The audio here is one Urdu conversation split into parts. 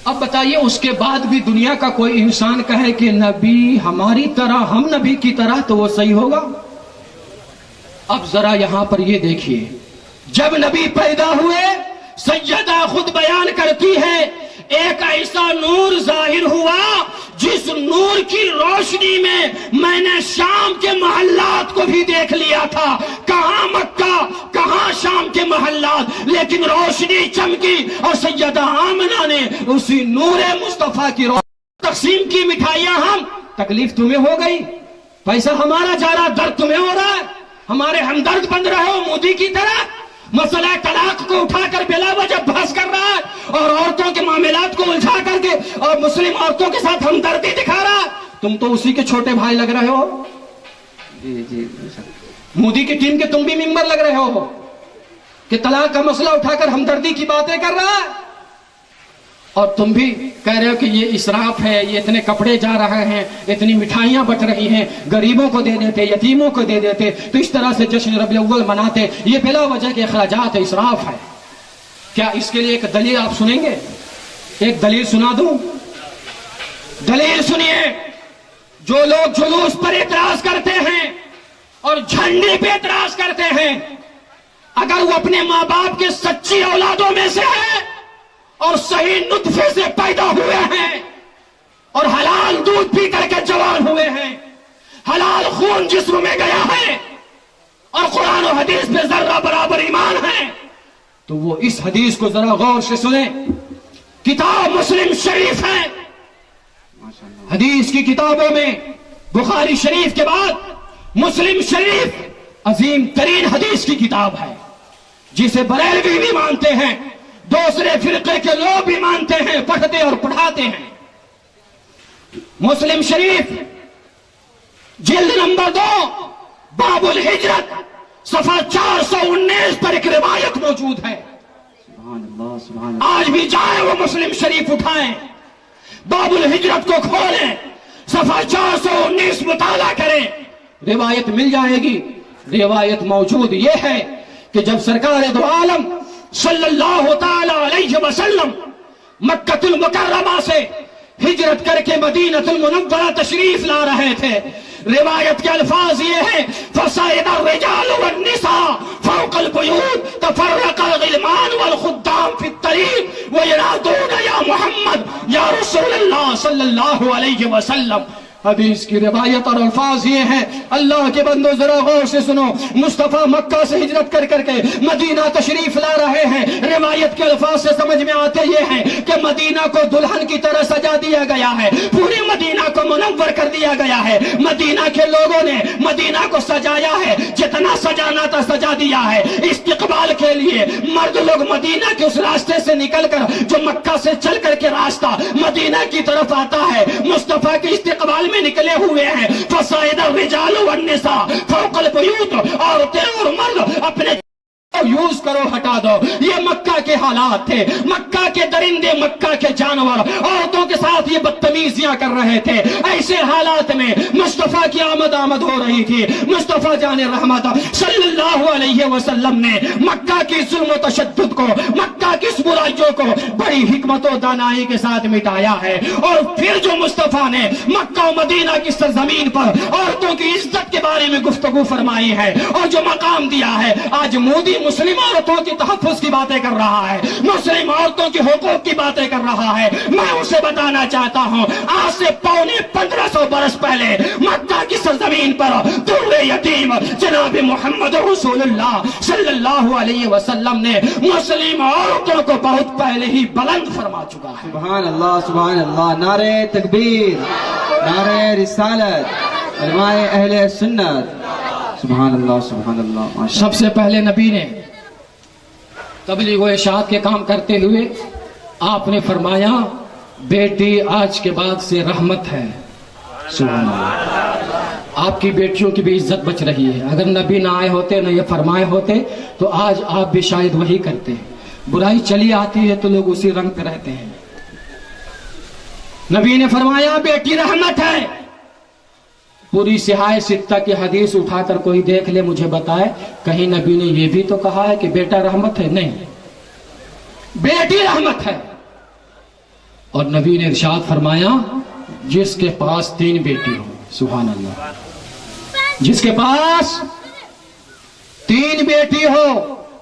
اب بتائیے اس کے بعد بھی دنیا کا کوئی انسان کہے کہ نبی ہماری طرح، ہم نبی کی طرح، تو وہ صحیح ہوگا؟ اب ذرا یہاں پر یہ دیکھیے، جب نبی پیدا ہوئے سیدہ خود بیان کرتی ہے ایک ایسا نور ظاہر ہوا جس نور کی روشنی میں نے شام کے محلات کو بھی دیکھ لیا تھا، کہاں مکہ کہاں شام کے محلات، لیکن روشنی چمکی اور سیدہ آمنہ نے اسی نور مصطفیٰ کی روشنی تقسیم کی مٹھائیاں۔ ہم تکلیف تمہیں ہو گئی، پیسہ ہمارا جا رہا، درد تمہیں ہو رہا ہے، ہمارے ہمدرد بن رہے ہو مودی کی طرح، مسئلہ طلاق کو اٹھا کر بلا وجہ بحث کر رہا ہے اور عورتوں کے معاملات کو الجھا کر کے اور مسلم عورتوں کے ساتھ ہمدردی دکھا رہا ہے۔ تم تو اسی کے چھوٹے بھائی لگ رہے ہو، جی مودی کی ٹیم کے تم بھی ممبر لگ رہے ہو کہ طلاق کا مسئلہ اٹھا کر ہمدردی کی باتیں کر رہا ہے، اور تم بھی کہہ رہے ہو کہ یہ اسراف ہے، یہ اتنے کپڑے جا رہے ہیں، اتنی مٹھائیاں بٹ رہی ہیں، غریبوں کو دے دیتے، یتیموں کو دے دیتے، تو اس طرح سے جشن ربیع الاول مناتے، یہ بلا وجہ کے اخراجات اسراف ہے۔ کیا اس کے لیے ایک دلیل آپ سنیں گے؟ ایک دلیل سنا دوں؟ دلیل سنیے، جو لوگ جلوس پر اعتراض کرتے ہیں اور جھنڈے پہ اعتراض کرتے ہیں، اگر وہ اپنے ماں باپ کے سچی اولادوں میں سے ہیں اور صحیح نطفے سے پیدا ہوئے ہیں اور حلال دودھ پی کر کے جوان ہوئے ہیں، حلال خون جسم میں گیا ہے اور قرآن و حدیث میں ذرہ برابر ایمان ہے، تو وہ اس حدیث کو ذرا غور سے سنیں۔ کتاب مسلم شریف ہے، حدیث کی کتابوں میں بخاری شریف کے بعد مسلم شریف عظیم ترین حدیث کی کتاب ہے، جسے بریلوی بھی مانتے ہیں، دوسرے فرقے کے لوگ بھی مانتے ہیں، پڑھتے اور پڑھاتے ہیں۔ مسلم شریف جلد نمبر 2 باب الہجرت صفحہ 419 پر ایک روایت موجود ہے، آج بھی جائیں وہ مسلم شریف اٹھائیں، باب الہجرت کو کھولیں، صفحہ 419 مطالعہ کریں، روایت مل جائے گی۔ روایت موجود یہ ہے کہ جب سرکار دو عالم صلی اللہ تعالی علیہ وسلم مکہ المکرمہ سے ہجرت کر کے مدینہ المنورہ تشریف لا رہے تھے، روایت کے الفاظ یہ ہیں فَصَعِدَ الرِّجَالُ وَالنِّسَاءُ فَوْقَ الْبُيُوتِ تَفَرَّقَ الْغِلْمَانُ وَالْخُدَّامُ فِي الطَّرِيقِ وَيَنَادُونَ يَا مُحَمَّدْ يَا رسول اللہ صلی اللہ علیہ وسلم۔ حدیث کی روایت اور الفاظ یہ ہیں، اللہ کے بندو ذرا غور سے سنو، مصطفیٰ مکہ سے ہجرت کر کر کے مدینہ تشریف لا رہے ہیں، روایت کے الفاظ سے سمجھ میں آتے یہ ہیں کہ مدینہ کو دلہن کی طرح سجا دیا گیا ہے، پورے مدینہ کو منور کر دیا گیا ہے، مدینہ کے لوگوں نے مدینہ کو سجایا ہے، جتنا سجانا تھا سجا دیا ہے۔ استقبال کے لیے مرد لوگ مدینہ کے اس راستے سے نکل کر جو مکہ سے چل کر کے راستہ مدینہ کی طرف آتا ہے، مصطفیٰ کے استقبال میں نکلے ہوئے ہیں۔ فَصَعِدَ الرِّجَالُ وَالنِّسَاءُ فَوْقَ الْبُيُوتِ، عورتیں اور مرد اپنے یوز کرو ہٹا دو، یہ مکہ کے حالات تھے، مکہ کے درندے، مکہ کے جانور عورتوں کے ساتھ یہ بدتمیزیاں کر رہے تھے۔ ایسے حالات میں مصطفیٰ کی آمد ہو رہی تھی، مصطفیٰ جان رحمت صلی اللہ علیہ وسلم نے مکہ کی ظلم و تشدد کو، مکہ کی اس برائیوں کو بڑی حکمت و دانائی کے ساتھ مٹایا ہے، اور پھر جو مصطفیٰ نے مکہ و مدینہ کی سرزمین پر عورتوں کی عزت کے بارے میں گفتگو فرمائی ہے اور جو مقام دیا ہے، آج مودی مسلم عورتوں کی تحفظ کی باتیں کر رہا ہے، مسلم عورتوں کی حقوق کی باتیں کر رہا ہے۔ میں اسے بتانا چاہتا ہوں، آج سے 1500 برس پہلے مکہ کی سرزمین پر در یتیم جناب محمد رسول اللہ صلی اللہ علیہ وسلم نے مسلم عورتوں کو بہت پہلے ہی بلند فرما چکا ہے۔ سبحان اللہ، سبحان اللہ، نعرہ تکبیر، نعرہ رسالت، علماء اہل سنت، سبحان اللہ، سبحان اللہ۔ سب سے پہلے نبی نے تبلیغ و ارشاد کے کام کرتے ہوئے آپ نے فرمایا بیٹی آج کے بعد سے رحمت ہے۔ سبحان اللہ، آپ کی بیٹیوں کی بھی عزت بچ رہی ہے۔ اگر نبی نہ آئے ہوتے، نہ یہ فرمائے ہوتے، تو آج آپ بھی شاید وہی کرتے۔ برائی چلی آتی ہے تو لوگ اسی رنگ پہ رہتے ہیں۔ نبی نے فرمایا بیٹی رحمت ہے۔ پوری سیاہ ستہ کی حدیث اٹھا کر کوئی دیکھ لے، مجھے بتائے کہیں نبی نے یہ بھی تو کہا ہے کہ بیٹا رحمت ہے؟ نہیں، بیٹی رحمت ہے۔ اور نبی نے ارشاد فرمایا جس کے پاس 3 بیٹی ہو، سبحان اللہ، جس کے پاس 3 بیٹی ہو،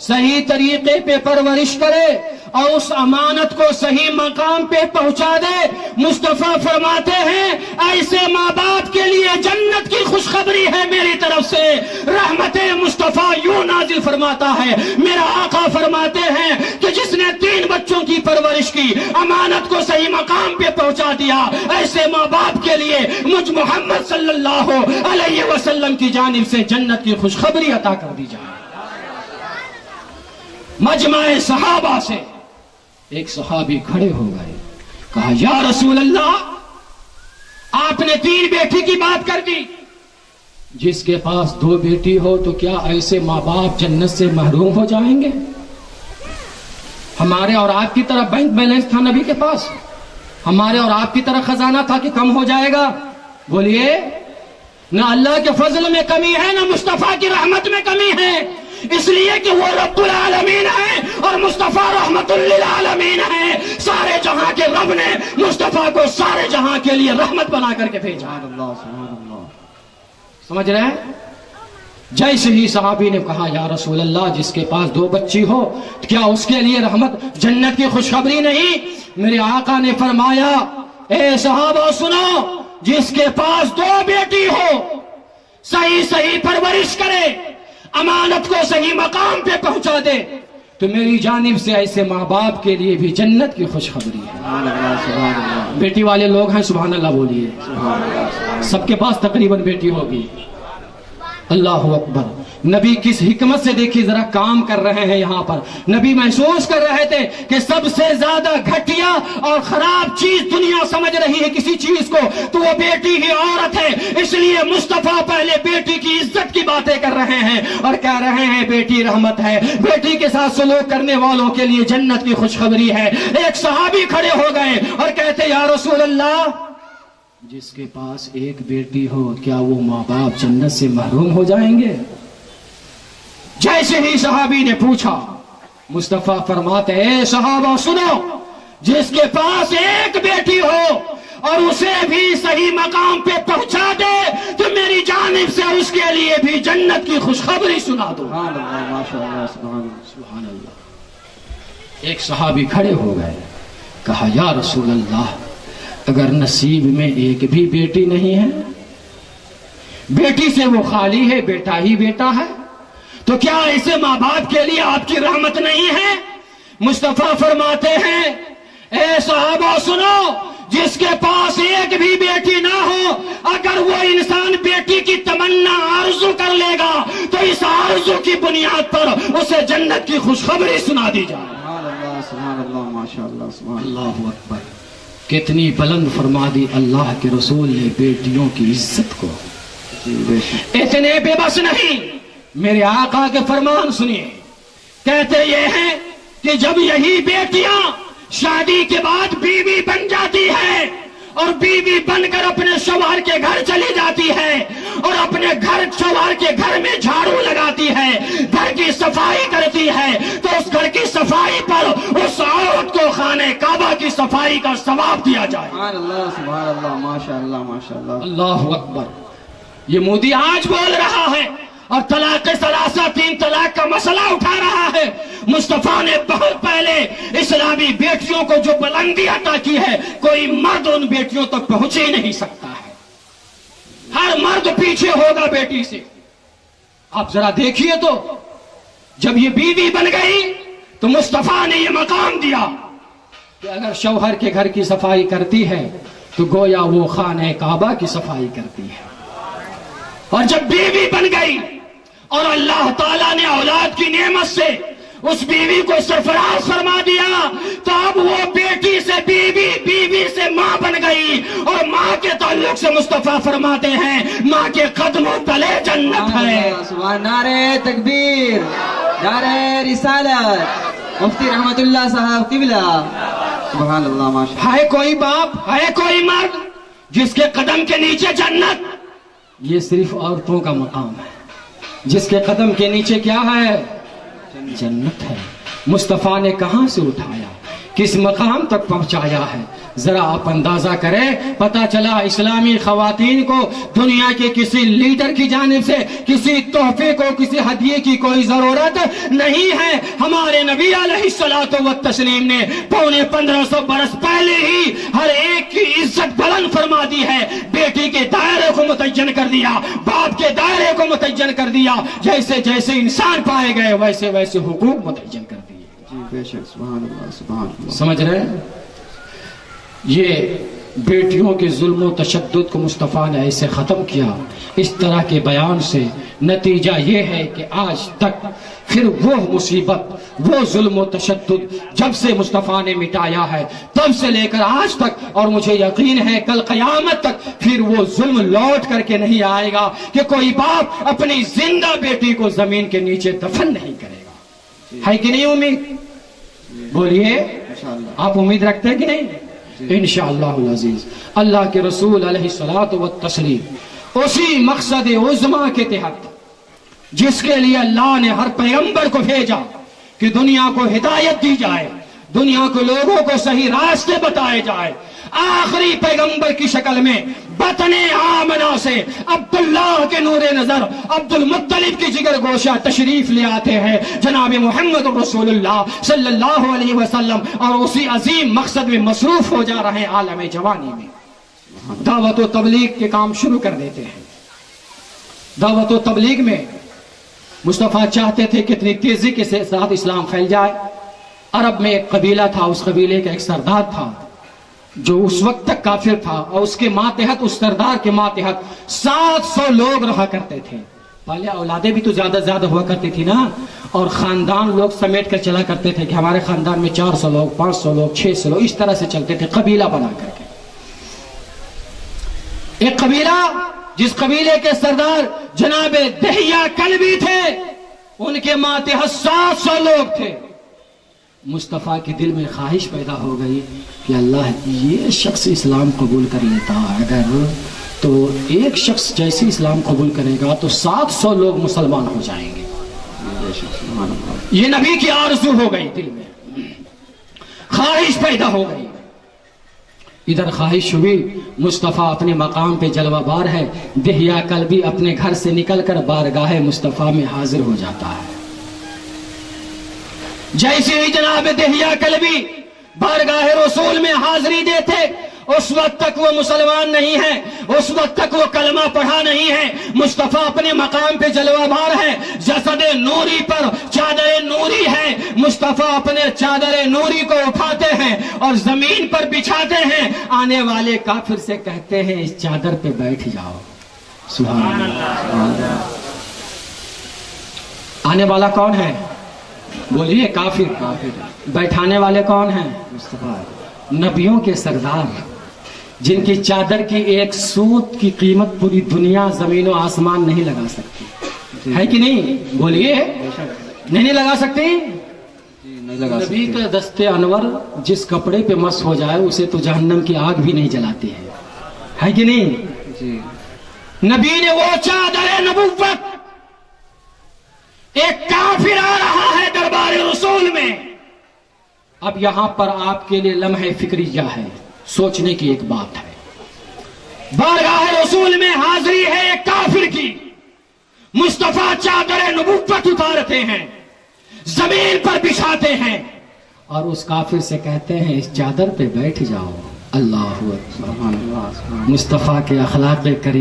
صحیح طریقے پہ پرورش کرے اور اس امانت کو صحیح مقام پہ پہنچا دے. مصطفیٰ فرماتے ہیں ایسے ماں باپ کے لیے جنت کی خوشخبری ہے میری طرف سے. رحمت مصطفیٰ یوں نازل فرماتا ہے، میرا آقا فرماتے ہیں کہ جس نے 3 بچوں کی پرورش کی، امانت کو صحیح مقام پہ پہنچا دیا، ایسے ماں باپ کے لیے مجھ محمد صلی اللہ علیہ وسلم کی جانب سے جنت کی خوشخبری عطا کر دی جائے. مجمع صحابہ سے ایک صحابی کھڑے ہو گئے، کہا یا رسول اللہ آپ نے 3 بیٹی کی بات کر دی، جس کے پاس 2 بیٹی ہو تو کیا ایسے ماں باپ جنت سے محروم ہو جائیں گے؟ ہمارے اور آپ کی طرح بینک بیلنس تھا نبی کے پاس، ہمارے اور آپ کی طرح خزانہ تھا کہ کم ہو جائے گا؟ بولیے، نہ اللہ کے فضل میں کمی ہے نہ مصطفیٰ کی رحمت میں کمی ہے، اس لیے کہ وہ رب العالمین ہے اور مصطفیٰ رحمت للعالمین ہے. سارے جہاں کے رب نے مصطفیٰ کو سارے جہاں کے لیے رحمت بنا کر کے بھیجا. سمجھ رہے ہیں؟ جیسے ہی صحابی نے کہا یا رسول اللہ جس کے پاس 2 بچی ہو کیا اس کے لیے رحمت جنت کی خوشخبری نہیں؟ میرے آقا نے فرمایا اے صحابہ سنو، جس کے پاس 2 بیٹی ہو، صحیح پرورش کرے، امانت کو صحیح مقام پہ پہنچا دے، تو میری جانب سے ایسے ماں باپ کے لیے بھی جنت کی خوشخبری ہے. بیٹی والے لوگ ہیں سبحان اللہ بولیے. سب کے پاس تقریباً بیٹی ہوگی. اللہ اکبر. نبی کس حکمت سے دیکھیے ذرا کام کر رہے ہیں یہاں پر. نبی محسوس کر رہے تھے کہ سب سے زیادہ گھٹیا اور خراب چیز دنیا سمجھ رہی ہے کسی چیز کو تو وہ بیٹی ہی عورت ہے. اس لیے مصطفیٰ پہلے بیٹی کی عزت کی باتیں کر رہے ہیں اور کہہ رہے ہیں بیٹی رحمت ہے، بیٹی کے ساتھ سلوک کرنے والوں کے لیے جنت کی خوشخبری ہے. ایک صحابی کھڑے ہو گئے اور کہتے یا رسول اللہ جس کے پاس 1 بیٹی ہو کیا وہ ماں باپ جنت سے محروم ہو جائیں گے؟ جیسے ہی صحابی نے پوچھا، مصطفیٰ فرماتے ہیں صحابہ سنو، جس کے پاس 1 بیٹی ہو اور اسے بھی صحیح مقام پہ پہنچا دے تو میری جانب سے اس کے لیے بھی جنت کی خوشخبری سنا دو. سبحان اللہ. ایک صحابی کھڑے ہو گئے، کہا یا رسول اللہ اگر نصیب میں 1 بھی بیٹی نہیں ہے، بیٹی سے وہ خالی ہے، بیٹا ہی بیٹا ہے، تو کیا ایسے ماں باپ کے لیے آپ کی رحمت نہیں ہے؟ مصطفیٰ فرماتے ہیں اے صحابہ سنو، جس کے پاس 1 بھی بیٹی نہ ہو اگر وہ انسان بیٹی کی تمنا آرزو کر لے گا تو اس آرزو کی بنیاد پر اسے جنت کی خوشخبری سنا دی جائے. سبحان اللہ ماشاءاللہ سبحان اللہ اکبر. کتنی بلند فرما دی اللہ کے رسول نے بیٹیوں کی عزت کو. اتنے بے بس نہیں، میرے آقا کے فرمان سنیے. کہتے یہ ہیں کہ جب یہی بیٹیاں شادی کے بعد بیوی بن جاتی ہے اور بیوی بن کر اپنے شوہر کے گھر چلی جاتی ہے اور اپنے شوہر کے گھر میں جھاڑو لگاتی ہے، گھر کی صفائی کرتی ہے، تو اس گھر کی صفائی پر اس عورت کو خانہ کعبہ کی صفائی کا ثواب دیا جائے. سبحان اللہ ماشاءاللہ ماشاءاللہ. اللہ اکبر. یہ مودی آج بول رہا ہے اور طلاق ثلاثہ 3 طلاق کا مسئلہ اٹھا رہا ہے. مصطفیٰ نے بہت پہلے اسلامی بیٹیوں کو جو بلندی عطا کی ہے کوئی مرد ان بیٹیوں تک پہنچ ہی نہیں سکتا ہے. ہر مرد پیچھے ہوگا بیٹی سے. آپ ذرا دیکھیے تو جب یہ بیوی بن گئی تو مصطفیٰ نے یہ مقام دیا کہ اگر شوہر کے گھر کی صفائی کرتی ہے تو گویا وہ خانہ کعبہ کی صفائی کرتی ہے. اور جب بیوی بن گئی اور اللہ تعالیٰ نے اولاد کی نعمت سے اس بیوی کو سرفراز فرما دیا تو اب وہ بیٹی سے بیوی، بیوی سے ماں بن گئی اور ماں کے تعلق سے مصطفیٰ فرماتے ہیں ماں کے قدموں تلے جنت ہے. نعرہ تکبیر، نعرہ رسالت، مفتی رحمت اللہ صاحب قبلہ. سبحان اللہ ماشاءاللہ. ہے کوئی باپ، ہے کوئی مرد جس کے قدم کے نیچے جنت؟ یہ صرف عورتوں کا مقام ہے. جس کے قدم کے نیچے کیا ہے؟ جنت ہے. مصطفیٰ نے کہاں سے اٹھایا؟ کس مقام تک پہنچایا ہے. ذرا آپ اندازہ کریں. پتہ چلا اسلامی خواتین کو دنیا کے کسی لیڈر کی جانب سے کسی تحفے کو کسی ہدیے کی کوئی ضرورت نہیں ہے. ہمارے نبی علیہ الصلوۃ والتسلیم نے 1500 برس پہلے ہی ہر ایک کی عزت بلند فرما دی ہے. بیٹی کے دائرے کو متعین کر دیا, باپ کے دائرے کو متعین کر دیا. جیسے جیسے انسان پائے گئے ویسے ویسے حقوق متعین کر دیے. جی بے شک. سبحان اللہ سبحان اللہ. سمجھ رہے ہیں؟ یہ بیٹیوں کے ظلم و تشدد کو مصطفیٰ نے ایسے ختم کیا اس طرح کے بیان سے. نتیجہ یہ ہے کہ آج تک پھر وہ مصیبت وہ ظلم و تشدد جب سے مصطفیٰ نے مٹایا ہے تب سے لے کر آج تک, اور مجھے یقین ہے کل قیامت تک پھر وہ ظلم لوٹ کر کے نہیں آئے گا کہ کوئی باپ اپنی زندہ بیٹی کو زمین کے نیچے دفن نہیں کرے گا. ہے کہ نہیں امید؟ بولیے, آپ امید رکھتے ہیں کہ نہیں؟ انشاءاللہ العزیز. اللہ کے رسول علیہ الصلوۃ والتسلیم اسی مقصد عظما کے تحت جس کے لیے اللہ نے ہر پیغمبر کو بھیجا کہ دنیا کو ہدایت دی جائے, دنیا کو لوگوں کو صحیح راستے بتائے جائے, آخری پیغمبر کی شکل میں بطن آمنہ سے عبداللہ کے نور نظر عبد المطلب کی جگر گوشہ تشریف لے آتے ہیں جناب محمد رسول اللہ صلی اللہ علیہ وسلم, اور اسی عظیم مقصد میں مصروف ہو جا رہے ہیں عالم جوانی میں. دعوت و تبلیغ کے کام شروع کر دیتے ہیں. دعوت و تبلیغ میں مصطفیٰ چاہتے تھے کتنی تیزی کے ساتھ اسلام پھیل جائے. عرب میں ایک قبیلہ تھا, اس قبیلے کا ایک سردار تھا جو اس وقت تک کافر تھا, اور اس کے ماتحت اس سردار کے ماتحت 700 لوگ رہا کرتے تھے. پہلے اولادیں بھی تو زیادہ زیادہ ہوا کرتی تھی نا, اور خاندان لوگ سمیٹ کر چلا کرتے تھے کہ ہمارے خاندان میں 400 لوگ 500 لوگ 600 لوگ اس طرح سے چلتے تھے قبیلہ بنا کر کے. ایک قبیلہ جس قبیلے کے سردار جناب دہیہ کلبی تھے, ان کے ماتحت 700 لوگ تھے. مصطفیٰ کے دل میں خواہش پیدا ہو گئی کہ اللہ یہ شخص اسلام قبول کر لیتا اگر تو ایک شخص جیسے اسلام قبول کرے گا تو 700 لوگ مسلمان ہو جائیں گے. یہ نبی کی آرزو ہو گئی, دل میں خواہش پیدا ہو گئی. ادھر خواہش ہوئی, مصطفیٰ اپنے مقام پہ جلوہ بار ہے. دہیہ کلبی اپنے گھر سے نکل کر بارگاہ مصطفیٰ میں حاضر ہو جاتا ہے. جیسے ہی جناب دہیہ کلبی بارگاہ رسول میں حاضری دیتے, اس وقت تک وہ مسلمان نہیں ہے, اس وقت تک وہ کلمہ پڑھا نہیں ہے. مصطفیٰ اپنے مقام پہ جلوہ بار ہے, جسد نوری پر چادر نوری ہے. مصطفیٰ اپنے چادر نوری کو اٹھاتے ہیں اور زمین پر بچھاتے ہیں. آنے والے کافر سے کہتے ہیں اس چادر پہ بیٹھ جاؤ. سبحان اللہ. آنے والا کون ہے؟ بولیے کافر. بیٹھانے والے کون ہیں؟ مصطفیٰ. نبیوں کے سردار جن کی چادر کی ایک سوت کی قیمت پوری دنیا زمین و آسمان نہیں لگا سکتی. ہے کہ نہیں؟ بولیے. نہیں لگا سکتی. نبی کا دست انور جس کپڑے پہ مس ہو جائے اسے تو جہنم کی آگ بھی نہیں جلاتی ہے. ہے کہ نہیں؟ نبی نے وہ چادر نبوت, ایک کافر آ رہا ہے دربار رسول میں. اب یہاں پر آپ کے لیے لمحہ فکریہ ہے, سوچنے کی ایک بات ہے. بارگاہ رسول میں حاضری ہے ایک کافر کی. مصطفیٰ چادر نبوت اتارتے ہیں, زمین پر بچھاتے ہیں اور اس کافر سے کہتے ہیں اس چادر پہ بیٹھ جاؤ. اللہ اکبر. مصطفیٰ کے اخلاق کریم